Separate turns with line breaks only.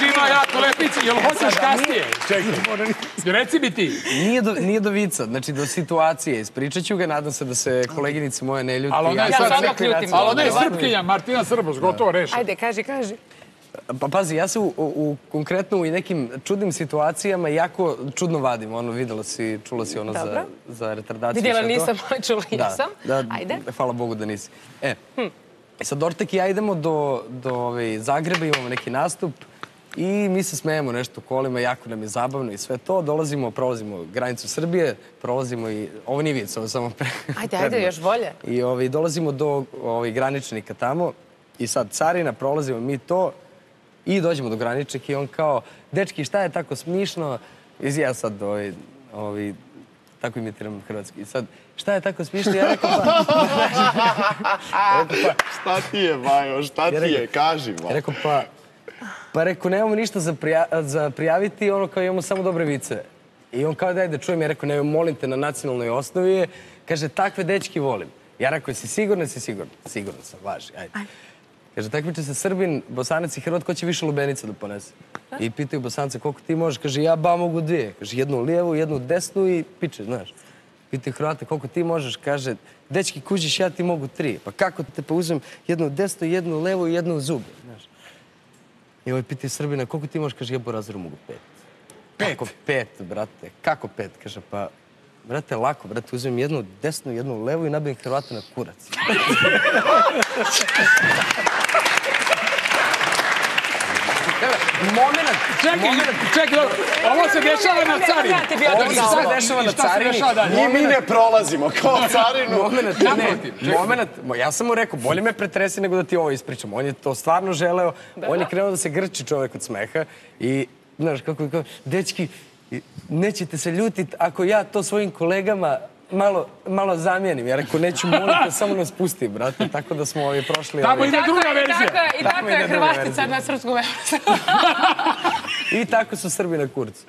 Đorđe ima jako lepici, jel hoćeš kasnije? Čekaj, reci mi ti.
Nije do vica, znači do situacije. Ispričat ću ga, nadam se da se koleginice moje ne ljuti.
Ali ona je sad ali ona je Srpkinja, Martina Srboš, gotovo rešeno.
Ajde, kaži.
Pa pazi, ja se konkretno u nekim čudnim situacijama jako čudno vadim. Ono, videla si, čula si ono za retardaciju.
Vidjela nisam, ali čula jesam. Ajde.
Hvala Bogu da nisi. Sad Ortek i ja idemo do Zagreba, imamo neki nastup i mi se smejemo nešto kolima, jako nam je zabavno i sve to. Prolazimo granicu Srbije, prolazimo i... Ovo nije vic, ovo samo pre...
Ajde, još bolje.
I dolazimo do graničnika tamo i sad carina, prolazimo mi to i dođemo do graničnika i on kao, dečki, šta je tako smišno? I ja sad tako imitiram hrvatski. I sad, šta je tako smišno? Ja rekao
Šta ti je, Bajo, šta ti je? Kaži, Bajo.
Rekao pa rekao, nemamo ništa za prijaviti, ono kao imamo samo dobre vice. I on kao daj da čujem, ja rekao, ne, molim te na nacionalnoj osnovi je, kaže, takve dečki volim. Ja rekao, si sigurna? Siguran sam, važi, ajde. Kaže, takmiče se Srbin, Bosanac i Hrvat, ko će više lubenica da ponese? I pitaju Bosanca, koliko ti možeš? Kaže, ja mogu dvije. Kaže, jednu lijevu, jednu desnu i piče, znaš. Pitaju Hrvata, koliko ti možeš? Kaže, dečki, kužiš, ja ti mogu 3. Pa kako te pa uzmem jednu desnu, jednu levu i jednu u zube, znaš. I pitaju Srbina, koliko ti možeš? Kaže, ja po razoru mogu 5. Kako 5, brate? Kako 5? Kaže, pa, brate, lako, brate, uzmem jednu desnu, jednu levu i nabijem Hrvata na kurac. Moment.
Čekaj, ovo se dešava na carini.
Ovo se sve dešava na carini.
I mi ne prolazimo kao carinu.
Moment. Ja sam mu rekao, bolje me pretresi nego da ti ovo ispričam. On je to stvarno želeo. On je krenuo da se grči čovek od smeha. I, znaš, kako, dečki, nećete se ljutiti ako ja to svojim kolegama malo zamijenim. Ja rekao, neću, molim te, samo nas pusti, brate. Tako da smo prošli...
Tamo ide druga verzija.
I tako je Hrvatica na srpsku verziju.
I tako su Srbi na kurcu.